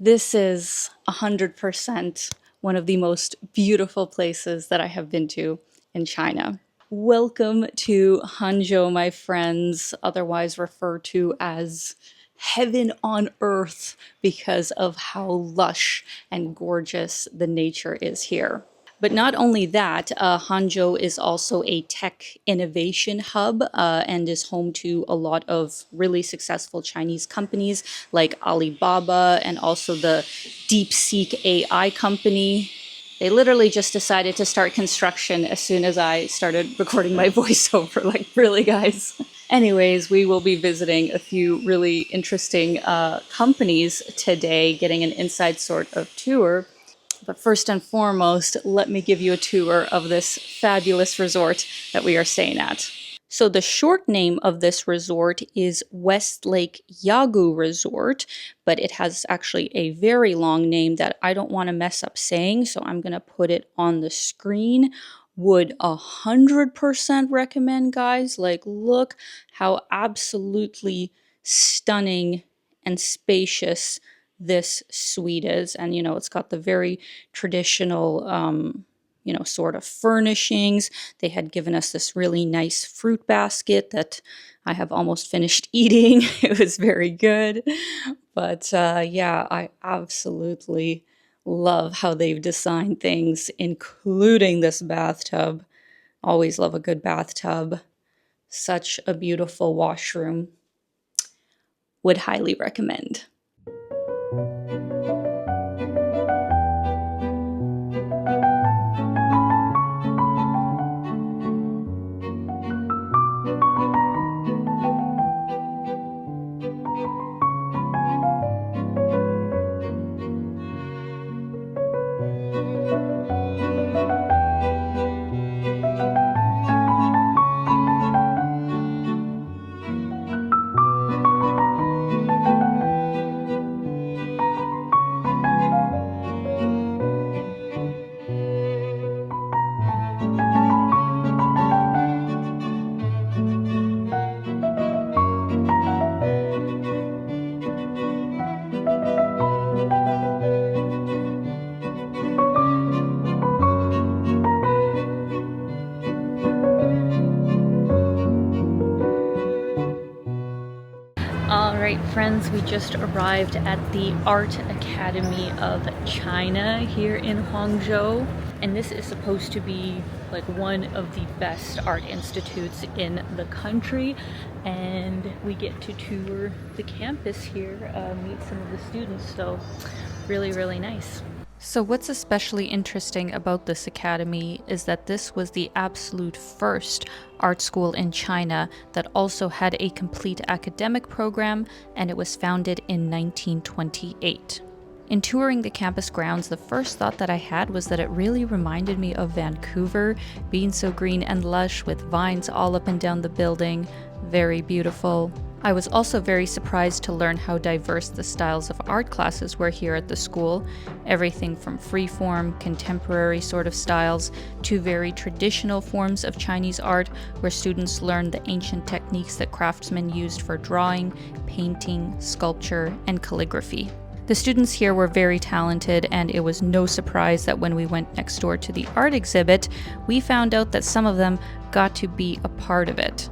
This is 100% one of the most beautiful places that I have been to in China. Welcome to Hangzhou, my friends, otherwise referred to as heaven on earth because of how lush and gorgeous the nature is here. But not only that, Hangzhou is also a tech innovation hub and is home to a lot of really successful Chinese companies like Alibaba and also the DeepSeek AI company. They literally just decided to start construction as soon as I started recording my voiceover. Like, really, guys? Anyways, we will be visiting a few really interesting companies today, getting an inside sort of tour. But first and foremost, let me give you a tour of this fabulous resort that we are staying at. So the short name of this resort is Westlake Yagu Resort, but it has actually a very long name that I don't want to mess up saying, so I'm going to put it on the screen. Would 100% recommend, guys. Like, look how absolutely stunning and spacious this suite is. And, you know, it's got the very traditional, sort of furnishings. They had given us this really nice fruit basket that I have almost finished eating. It was very good. But yeah, I absolutely love how they've designed things, including this bathtub. Always love a good bathtub. Such a beautiful washroom. Would highly recommend. Alright friends, we just arrived at the Art Academy of China here in Hangzhou, and this is supposed to be like one of the best art institutes in the country, and we get to tour the campus here, meet some of the students, so really nice. So what's especially interesting about this academy is that this was the absolute first art school in China that also had a complete academic program, and it was founded in 1928. In touring the campus grounds, the first thought that I had was that it really reminded me of Vancouver, being so green and lush with vines all up and down the building. Very beautiful. I was also very surprised to learn how diverse the styles of art classes were here at the school. Everything from freeform, contemporary sort of styles to very traditional forms of Chinese art where students learned the ancient techniques that craftsmen used for drawing, painting, sculpture, and calligraphy. The students here were very talented, and it was no surprise that when we went next door to the art exhibit, we found out that some of them got to be a part of it.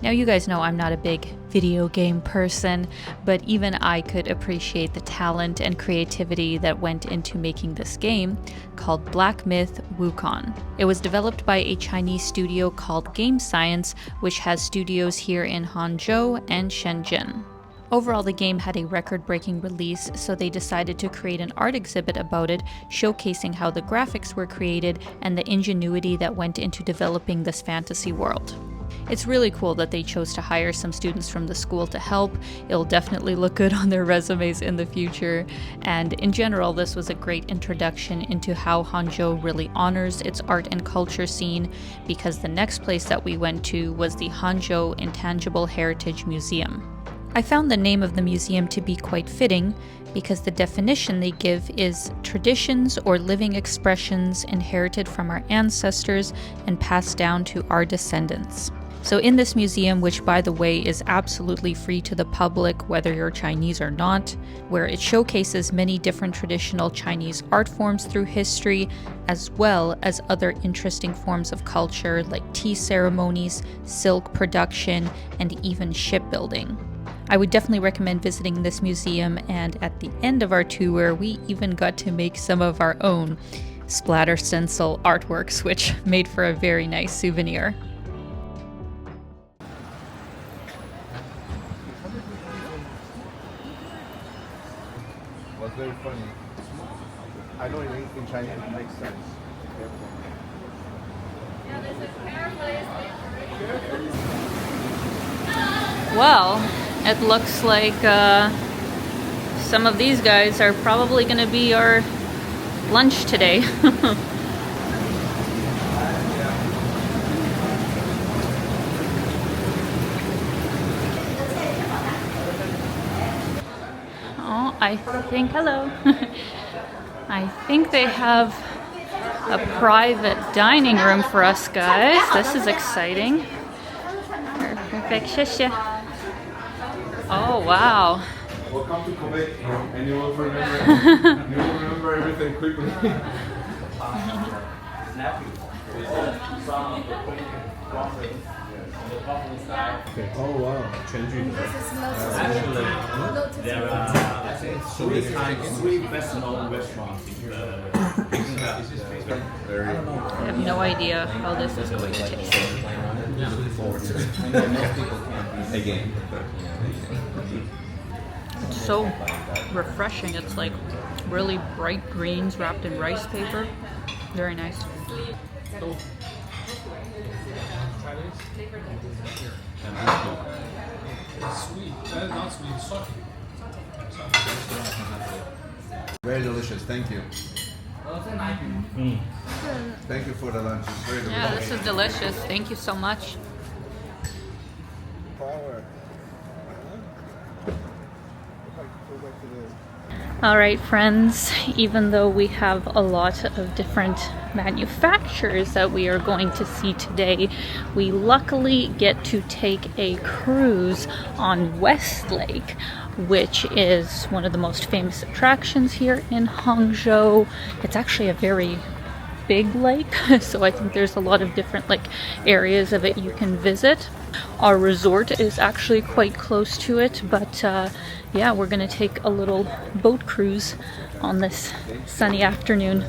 Now, you guys know I'm not a big video game person, but even I could appreciate the talent and creativity that went into making this game called Black Myth Wukong. It was developed by a Chinese studio called Game Science, which has studios here in Hangzhou and Shenzhen. Overall, the game had a record-breaking release, so they decided to create an art exhibit about it, showcasing how the graphics were created and the ingenuity that went into developing this fantasy world. It's really cool that they chose to hire some students from the school to help. It'll definitely look good on their resumes in the future. And in general, this was a great introduction into how Hangzhou really honors its art and culture scene, because the next place that we went to was the Hangzhou Intangible Heritage Museum. I found the name of the museum to be quite fitting because the definition they give is traditions or living expressions inherited from our ancestors and passed down to our descendants. So in this museum, which by the way is absolutely free to the public whether you're Chinese or not, where it showcases many different traditional Chinese art forms through history, as well as other interesting forms of culture like tea ceremonies, silk production, and even shipbuilding. I would definitely recommend visiting this museum, and at the end of our tour, we even got to make some of our own splatter stencil artworks, which made for a very nice souvenir. Was very funny. I know in Chinese it makes sense. Well, it looks like some of these guys are probably going to be our lunch today. Oh, I think, hello. I think they have a private dining room for us guys. This is exciting. Perfect. 谢谢. Oh, wow. Welcome to Quebec, and you will remember everything quickly. Okay. Oh wow, 全聚德. Actually, there are I think three best known restaurants in the I have no idea how this is going to taste. Again. It's so refreshing. It's like really bright greens wrapped in rice paper. Very nice. Sweet. That is not sweet. Salty. Very delicious. Thank you. Thank you for the lunch. It's very delicious. Yeah, this is delicious. Thank you so much. Power. Alright friends, even though we have a lot of different manufacturers that we are going to see today, we luckily get to take a cruise on West Lake, which is one of the most famous attractions here in Hangzhou. It's actually a very big lake, so I think there's a lot of different areas of it you can visit. Our resort is actually quite close to it, but yeah, we're gonna take a little boat cruise on this sunny afternoon.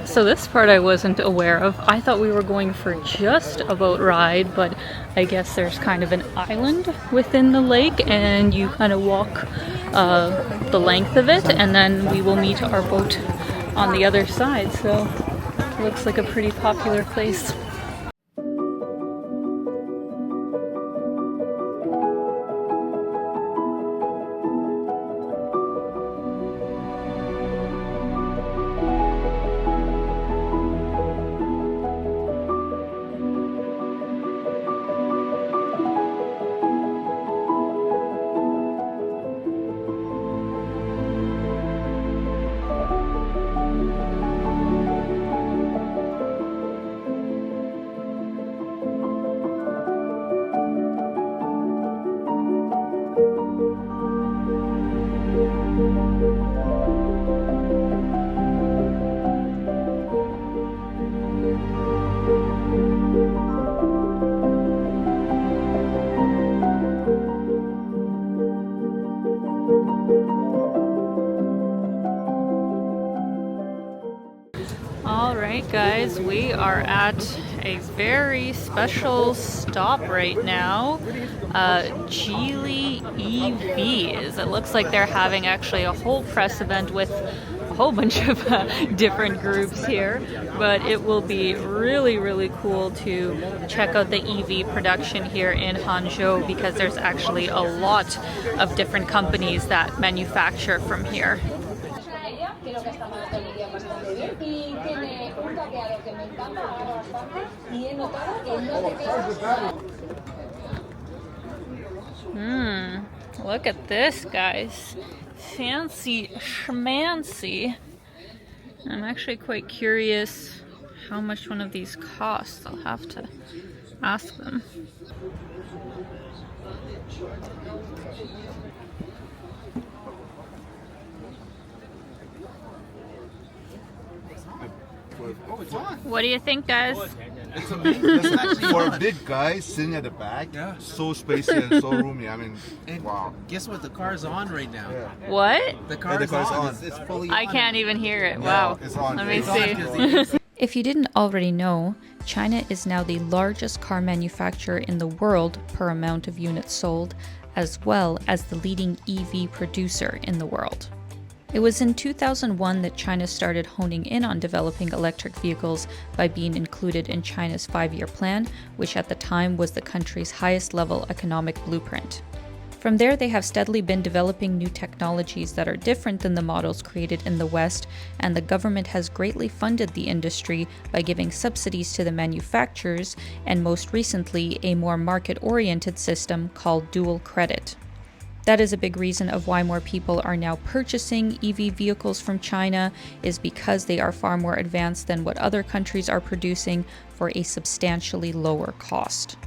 So this part I wasn't aware of. I thought we were going for just a boat ride, but I guess there's kind of an island within the lake and you kind of walk the length of it, and then we will meet our boat on the other side. So it looks like a pretty popular place. All right, guys, we are at a very special stop right now. Geely EVs. It looks like they're having actually a whole press event with a whole bunch of different groups here, but it will be really, really cool to check out the EV production here in Hangzhou because there's actually a lot of different companies that manufacture from here. Creo que está manejando el día bastante bien y tiene un tapeado que me encanta ahora bastante y he notado que no te quedas. Look at this, guys. Fancy schmancy. I'm actually quite curious how much one of these costs. I'll have to ask them. What do you think, guys? It's amazing. For a big guy sitting at the back, Yeah. so spacey and so roomy. I mean, And wow. guess what? The car's on right now. Yeah. What? The car's, the car's on. It's fully I on. can't even hear it. Wow. It's on. Let me It's on. see. If you didn't already know, China is now the largest car manufacturer in the world per amount of units sold, as well as the leading EV producer in the world. It was in 2001 that China started honing in on developing electric vehicles by being included in China's 5-year plan, which at the time was the country's highest level economic blueprint. From there, they have steadily been developing new technologies that are different than the models created in the West, and the government has greatly funded the industry by giving subsidies to the manufacturers, and most recently, a more market-oriented system called dual credit. That is a big reason of why more people are now purchasing EV vehicles from China, is because they are far more advanced than what other countries are producing for a substantially lower cost.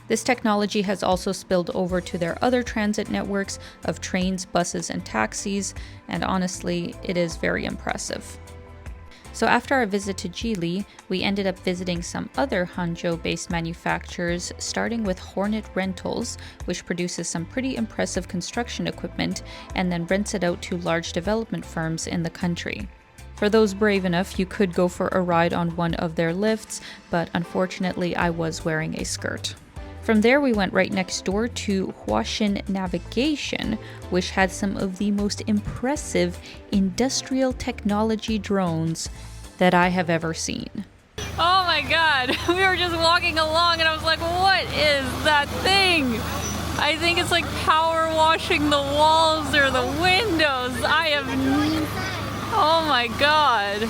This technology has also spilled over to their other transit networks of trains, buses, and taxis, and honestly, it is very impressive. So after our visit to Geely, we ended up visiting some other Hangzhou-based manufacturers, starting with Hornet Rentals, which produces some pretty impressive construction equipment and then rents it out to large development firms in the country. For those brave enough, you could go for a ride on one of their lifts, but unfortunately I was wearing a skirt. From there, we went right next door to Huaxin Navigation, which had some of the most impressive industrial technology drones that I have ever seen. Oh my god, we were just walking along and I was like, what is that thing? I think it's like power washing the walls or the windows. Oh my god.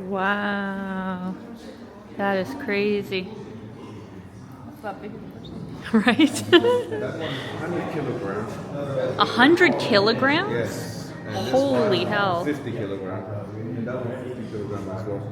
Wow, that is crazy. Right? 100 kilograms. 100 kilograms? Yes. And this Holy one, hell. 50 kilograms. And that one 50 kilograms as well.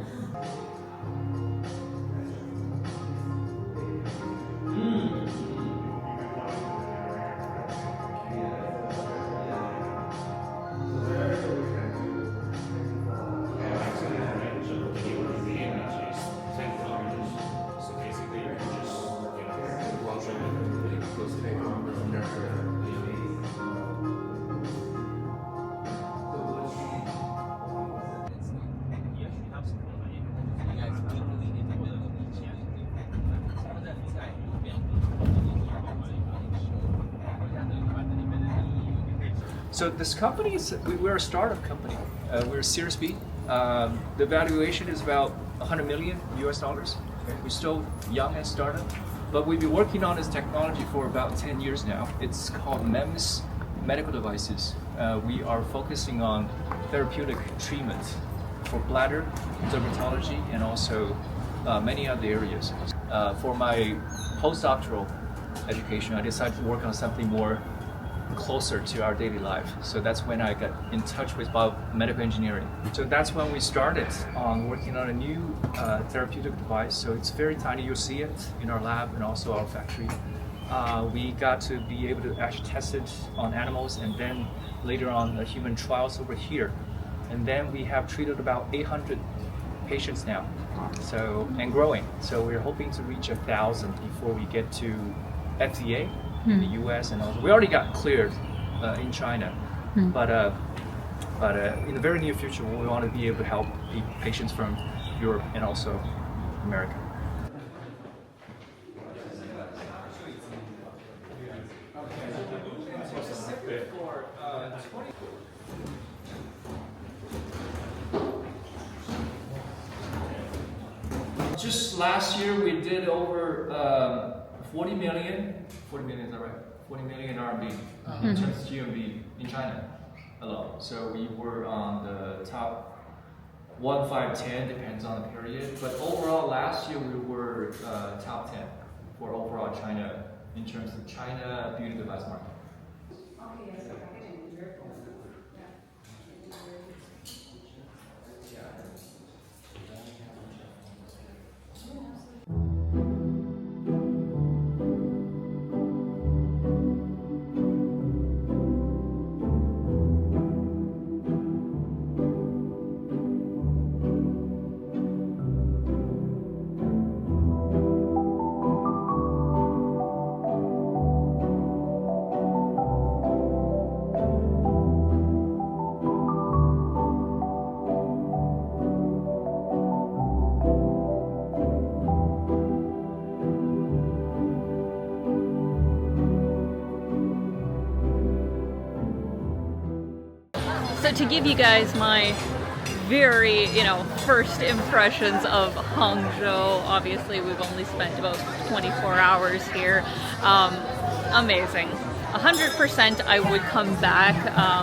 So this company is, we're a startup company. We're a Series B. The valuation is about 100 million US dollars. We're still young as startup, but we've been working on this technology for about 10 years now. It's called MEMS Medical Devices. We are focusing on therapeutic treatment for bladder, dermatology, and also many other areas. For my postdoctoral education, I decided to work on something more closer to our daily life. So that's when I got in touch with biomedical engineering. So that's when we started on working on a new therapeutic device. So it's very tiny. You'll see it in our lab and also our factory. We got to be able to actually test it on animals and then later on the human trials over here. And then we have treated about 800 patients now, so and growing. So we're hoping to reach 1,000 before we get to FDA in the US, and also we already got cleared in China, but in the very near future we want to be able to help patients from Europe and also America. Just last year we did over 40 million, is that right? 40 million RMB in terms of GMV in China alone. So we were on the top 1, 5, 10, depends on the period. But overall last year we were top 10 for overall China in terms of China beauty device market. So to give you guys my very, first impressions of Hangzhou, obviously we've only spent about 24 hours here. Amazing. 100% I would come back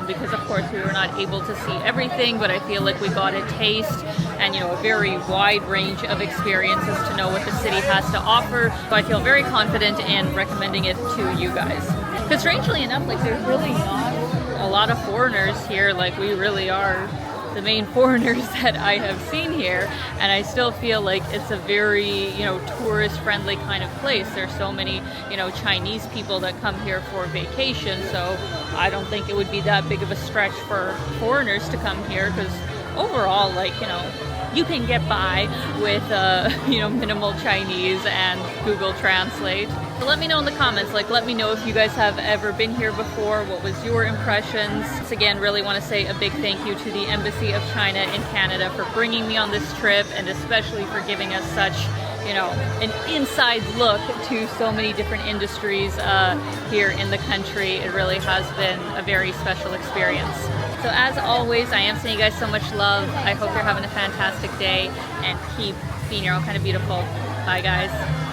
because of course we were not able to see everything, but I feel like we got a taste and a very wide range of experiences to know what the city has to offer. So I feel very confident in recommending it to you guys. Because strangely enough, there's really not a lot of foreigners here. We really are the main foreigners that I have seen here, and I still feel like it's a very tourist friendly kind of place. There's so many Chinese people that come here for vacation, so I don't think it would be that big of a stretch for foreigners to come here, because overall you can get by with minimal Chinese and Google Translate. So let me know in the comments, let me know if you guys have ever been here before, what was your impressions. Once again, really want to say a big thank you to the Embassy of China in Canada for bringing me on this trip, and especially for giving us such an inside look to so many different industries here in the country. It really has been a very special experience. So as always, I am sending you guys so much love. I hope you're having a fantastic day, and keep being your own kind of beautiful. Bye guys.